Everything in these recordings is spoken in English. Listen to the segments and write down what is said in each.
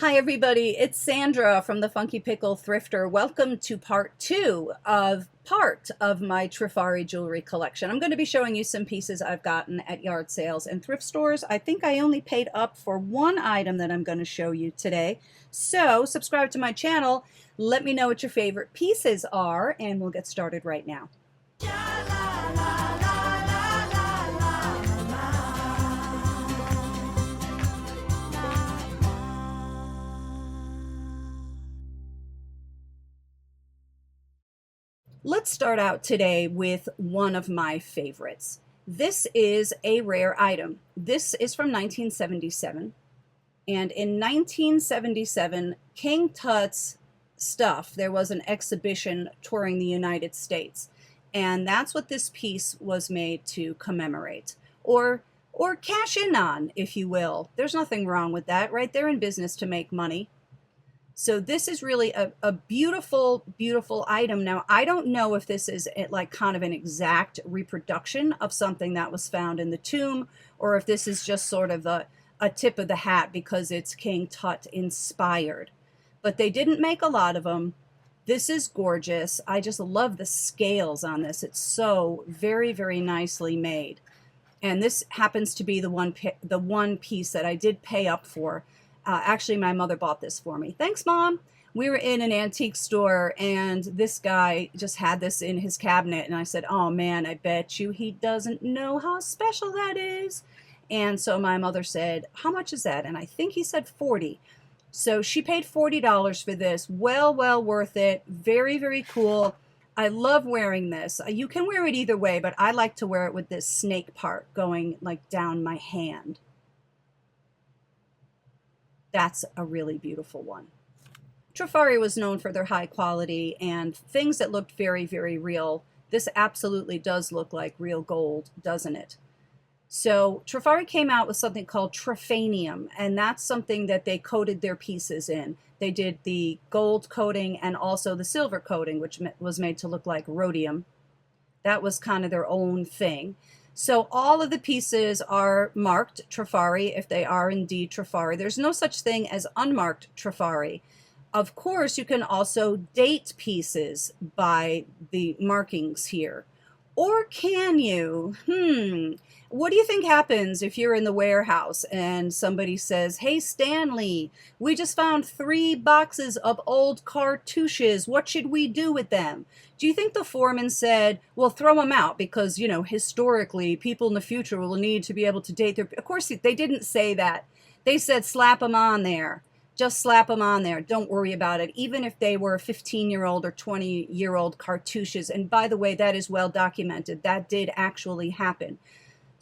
Hi everybody, it's Sandra from the Funky Pickle Thrifter. Welcome to part of my Trifari jewelry collection. I'm going to be showing you some pieces I've gotten at yard sales and thrift stores. I think I only paid up for one item that I'm going to show you today. So subscribe to my channel, let me know what your favorite pieces are, and we'll get started right now. Let's start out today with one of my favorites. This is a rare item. This is from 1977. And in 1977, King Tut's stuff, there was an exhibition touring the United States. And that's what this piece was made to commemorate or cash in on, if you will. There's nothing wrong with that, right? They're in business to make money. So this is really a beautiful, beautiful item. Now, I don't know if this is like kind of an exact reproduction of something that was found in the tomb, or if this is just sort of a tip of the hat because it's King Tut inspired. But they didn't make a lot of them. This is gorgeous. I just love the scales on this. It's so very, very nicely made. And this happens to be the one piece that I did pay up for. Actually, my mother bought this for me. Thanks, Mom. We were in an antique store, and this guy just had this in his cabinet, and I said, oh, man, I bet you he doesn't know how special that is. And so my mother said, how much is that? And I think he said 40. So she paid $40 for this. Well worth it. Very, very cool. I love wearing this. You can wear it either way, but I like to wear it with this snake part going like down my hand. That's a really beautiful one. Trafari was known for their high quality and things that looked very, very real. This absolutely does look like real gold, doesn't it? So Trafari came out with something called Trifanium, and that's something that they coated their pieces in. They did the gold coating and also the silver coating, which was made to look like rhodium. That was kind of their own thing. So all of the pieces are marked Trafari if they are indeed Trafari. There's no such thing as unmarked Trafari. Of course, you can also date pieces by the markings here. Or can you? What do you think happens if you're in the warehouse and somebody says, hey, Stanley, we just found 3 boxes of old cartouches. What should we do with them? Do you think the foreman said, well, throw them out because, you know, historically, people in the future will need to be able to date their... Of course, they didn't say that. They said, slap them on there. Just slap them on there. Don't worry about it. Even if they were 15-year-old or 20-year-old cartouches. And by the way, that is well documented. That did actually happen.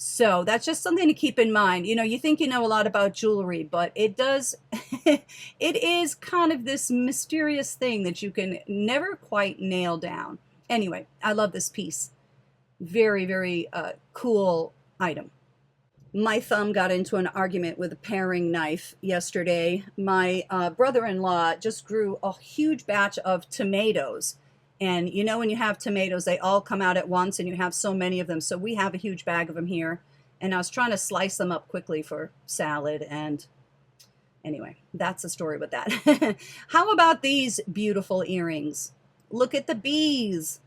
So that's just something to keep in mind. You know, you think you know a lot about jewelry, but it does, it is kind of this mysterious thing that you can never quite nail down. Anyway, I love this piece. Very, very cool item. My thumb got into an argument with a paring knife yesterday. My brother-in-law just grew a huge batch of tomatoes. And you know when you have tomatoes, they all come out at once and you have so many of them. So we have a huge bag of them here. And I was trying to slice them up quickly for salad. And anyway, that's the story with that. How about these beautiful earrings? Look at the bees.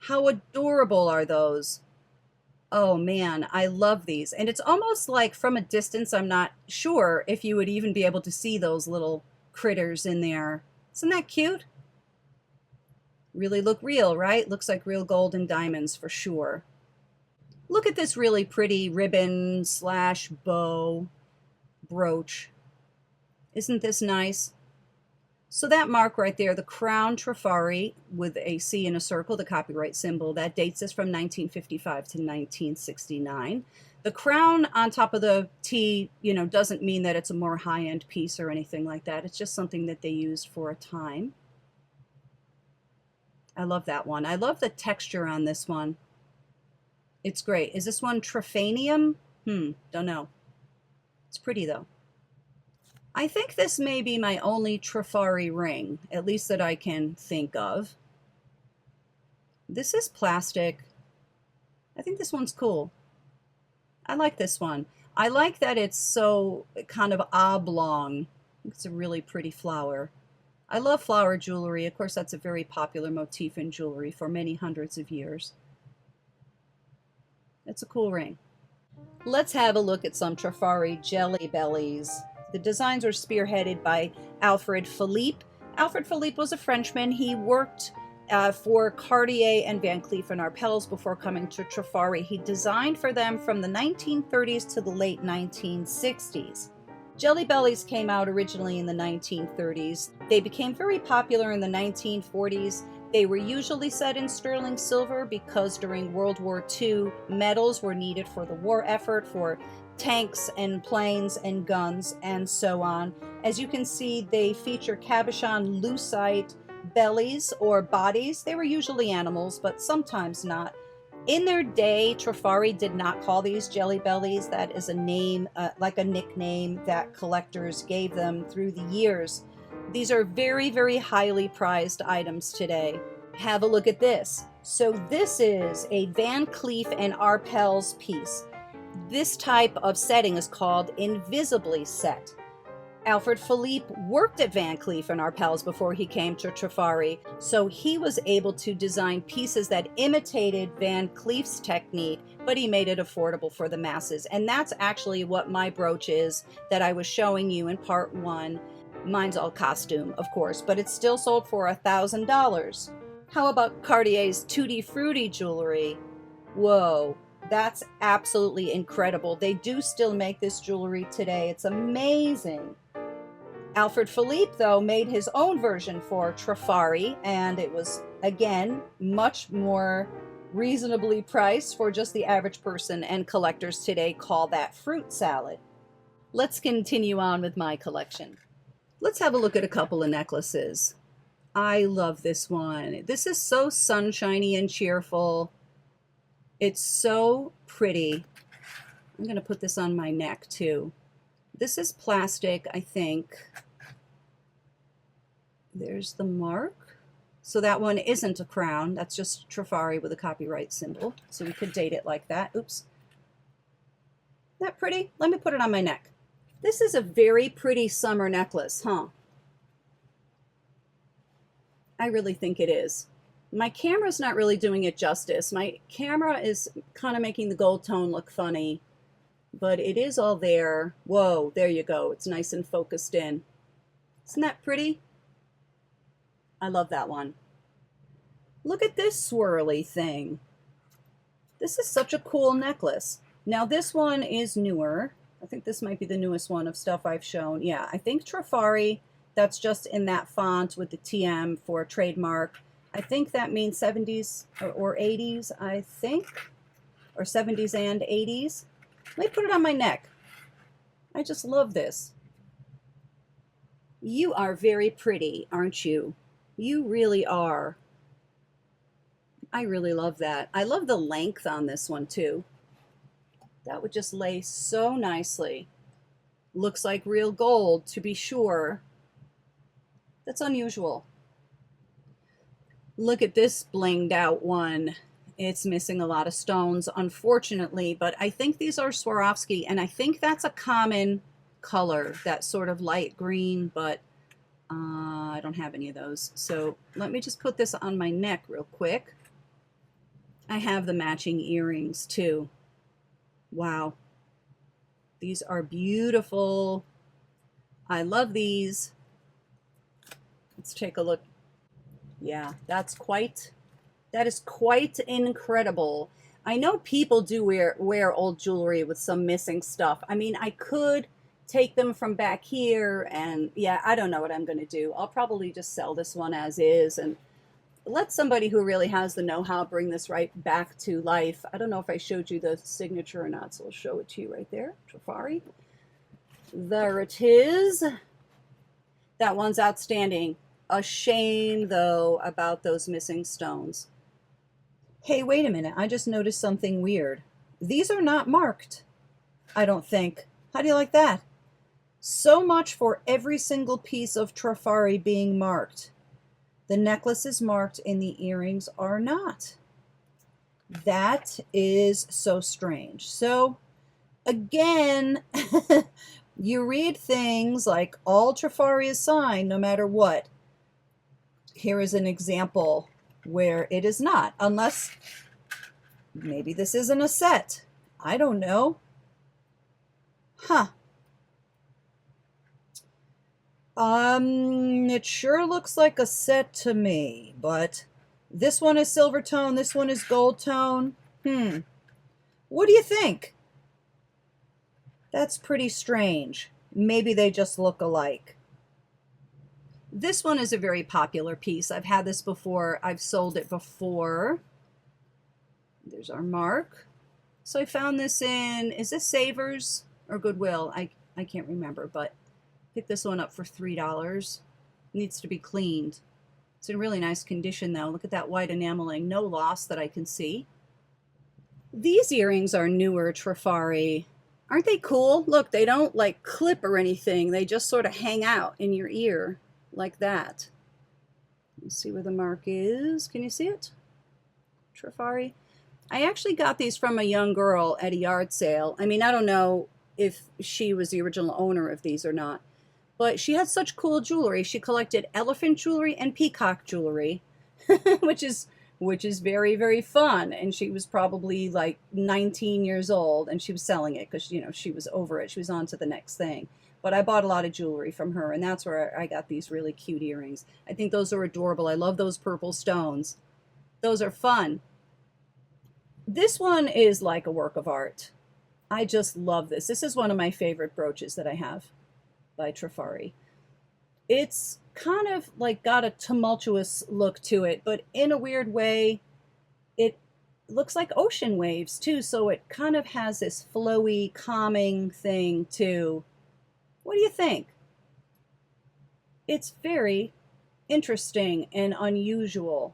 How adorable are those? Oh man, I love these. And it's almost like from a distance, I'm not sure if you would even be able to see those little critters in there. Isn't that cute? Really look real, right? Looks like real gold and diamonds for sure. Look at this really pretty ribbon slash bow brooch. Isn't this nice? So that mark right there, the crown Trafari with a C in a circle, the copyright symbol, that dates us from 1955 to 1969. The crown on top of the T, you know, doesn't mean that it's a more high-end piece or anything like that. It's just something that they used for a time. I love that one. I love the texture on this one. It's great. Is this one Trifanium? Don't know. It's pretty though. I think this may be my only Trafari ring, at least that I can think of. This is plastic. I think this one's cool. I like this one. I like that it's so kind of oblong. It's a really pretty flower. I love flower jewelry. Of course, that's a very popular motif in jewelry for many hundreds of years. It's a cool ring. Let's have a look at some Trafari jelly bellies. The designs were spearheaded by Alfred Philippe. Alfred Philippe was a Frenchman. He worked for Cartier and Van Cleef & Arpels before coming to Trafari. He designed for them from the 1930s to the late 1960s. Jelly bellies came out originally in the 1930s. They became very popular in the 1940s. They were usually set in sterling silver because during World War II, metals were needed for the war effort, for tanks and planes and guns and so on. As you can see, they feature cabochon lucite bellies or bodies. They were usually animals, but sometimes not. In their day, Trifari did not call these jelly bellies. That is a name, like a nickname that collectors gave them through the years. These are very, very highly prized items today. Have a look at this. So this is a Van Cleef & Arpels piece. This type of setting is called invisibly set. Alfred Philippe worked at Van Cleef & Arpels before he came to Trafari, so he was able to design pieces that imitated Van Cleef's technique, but he made it affordable for the masses. And that's actually what my brooch is that I was showing you in part 1. Mine's all costume, of course, but it's still sold for $1,000. How about Cartier's Tutti Frutti jewelry? Whoa, that's absolutely incredible. They do still make this jewelry today. It's amazing. Alfred Philippe, though, made his own version for Trafari, and it was, again, much more reasonably priced for just the average person, and collectors today call that fruit salad. Let's continue on with my collection. Let's have a look at a couple of necklaces. I love this one. This is so sunshiny and cheerful. It's so pretty. I'm going to put this on my neck too. This is plastic, I think. There's the mark. So that one isn't a crown. That's just Trafari with a copyright symbol. So we could date it like that. Oops. Isn't that pretty? Let me put it on my neck. This is a very pretty summer necklace, huh? I really think it is. My camera's not really doing it justice. My camera is kind of making the gold tone look funny, but it is all there. Whoa, there you go. It's nice and focused in. Isn't that pretty? I love that one. Look at this swirly thing. This is such a cool necklace. Now this one is newer. I think this might be the newest one of stuff I've shown. Yeah, I think Trafari, that's just in that font with the TM for trademark. I think that means 70s or 80s, I think, or 70s and 80s. Let me put it on my neck. I just love this. You are very pretty, aren't you? You really are. I really love that. I love the length on this one too. That would just lay so nicely. Looks like real gold, to be sure. That's unusual. Look at this blinged out one. It's missing a lot of stones, unfortunately, but I think these are Swarovski, and I think that's a common color, that sort of light green, but I don't have any of those. So let me just put this on my neck real quick. I have the matching earrings too. Wow. These are beautiful. I love these. Let's take a look. Yeah, that is quite incredible. I know people do wear old jewelry with some missing stuff. I mean, I could take them from back here and yeah, I don't know what I'm going to do. I'll probably just sell this one as is and let somebody who really has the know-how bring this right back to life. I don't know if I showed you the signature or not, so I'll show it to you right there. Trafari. There it is. That one's outstanding. A shame, though, about those missing stones. Hey, wait a minute. I just noticed something weird. These are not marked, I don't think. How do you like that? So much for every single piece of Trafari being marked. The necklace is marked and the earrings are not. That is so strange. So, again, You read things like all Trafari is signed no matter what. Here is an example where it is not, unless maybe this isn't a set. I don't know. Huh. It sure looks like a set to me, but this one is silver tone, this one is gold tone. What do you think? That's pretty strange. Maybe they just look alike. This one is a very popular piece. I've had this before. I've sold it before. There's our mark. So I found this in, is this Savers or Goodwill? I can't remember, but picked this one up for $3. Needs to be cleaned. It's in really nice condition though. Look at that white enameling. No loss that I can see. These earrings are newer Trifari. Aren't they cool? Look, they don't like clip or anything. They just sort of hang out in your ear like that. Let's see where the mark is. Can you see it? Trafari. I actually got these from a young girl at a yard sale. I mean, I don't know if she was the original owner of these or not, but she had such cool jewelry. She collected elephant jewelry and peacock jewelry, which is very, very fun. And she was probably like 19 years old and she was selling it because, you know, she was over it. She was on to the next thing. But I bought a lot of jewelry from her, and that's where I got these really cute earrings. I think those are adorable. I love those purple stones. Those are fun. This one is like a work of art. I just love this. This is one of my favorite brooches that I have by Trafari. It's kind of like got a tumultuous look to it, but in a weird way, it looks like ocean waves too. So it kind of has this flowy, calming thing too. What do you think? It's very interesting and unusual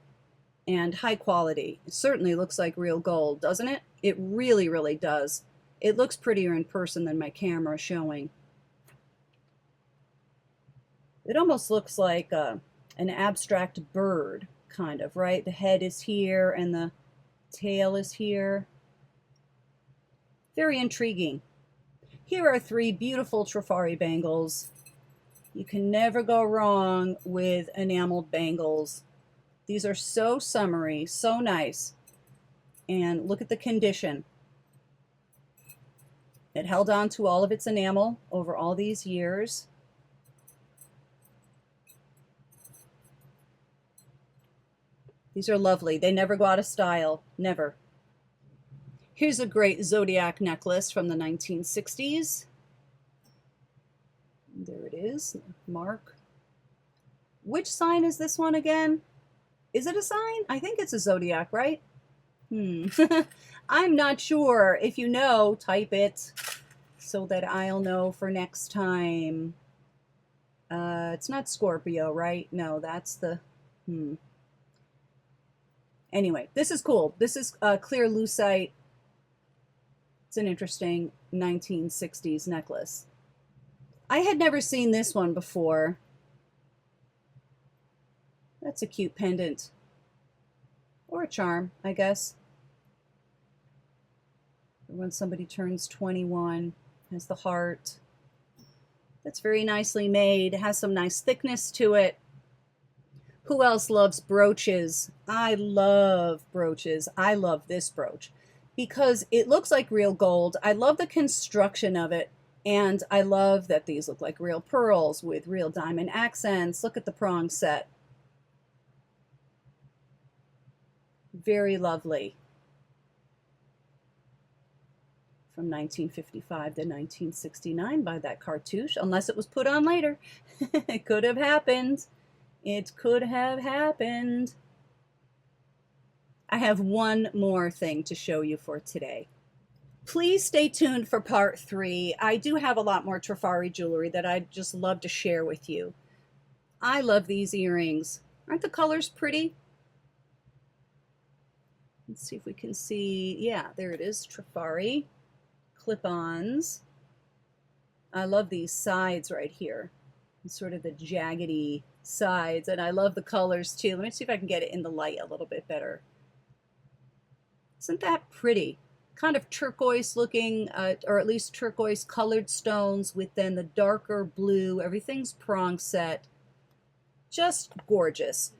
and high quality. It certainly looks like real gold, doesn't it? It really, really does. It looks prettier in person than my camera is showing. It almost looks like an abstract bird, kind of, right? The head is here and the tail is here. Very intriguing. Here are 3 beautiful Trafari bangles. You can never go wrong with enameled bangles. These are so summery, so nice. And look at the condition. It held on to all of its enamel over all these years. These are lovely. They never go out of style. Never. Here's a great zodiac necklace from the 1960s. There it is. Mark. Which sign is this one again? Is it a sign? I think it's a zodiac, right? I'm not sure. If you know, type it so that I'll know for next time. It's not Scorpio, right? No, that's the... Anyway, this is cool. This is clear lucite. It's an interesting 1960s necklace. I had never seen this one before. That's a cute pendant. Or a charm, I guess. When somebody turns 21, has the heart. That's very nicely made. It has some nice thickness to it. Who else loves brooches? I love brooches. I love this brooch because it looks like real gold. I love the construction of it. And I love that these look like real pearls with real diamond accents. Look at the prong set. Very lovely. From 1955 to 1969 by that cartouche, unless it was put on later. It could have happened. It could have happened. I have one more thing to show you for today. Please stay tuned for part 3. I do have a lot more Trafari jewelry that I'd just love to share with you. I love these earrings. Aren't the colors pretty? Let's see if we can see. Yeah, there it is, Trafari. Clip-ons. I love these sides right here. Sort of the jaggedy sides, and I love the colors too. Let me see if I can get it in the light a little bit better. Isn't that pretty? kind of turquoise looking, or at least turquoise colored stones with then the darker blue. Everything's prong set. Just gorgeous.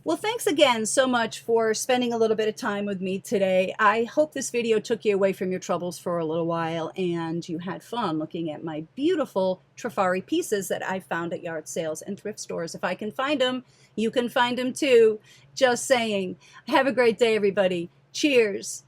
Well, thanks again so much for spending a little bit of time with me today. I hope this video took you away from your troubles for a little while and you had fun looking at my beautiful Trafari pieces that I found at yard sales and thrift stores. If I can find them, you can find them too. Just saying. Have a great day, everybody. Cheers.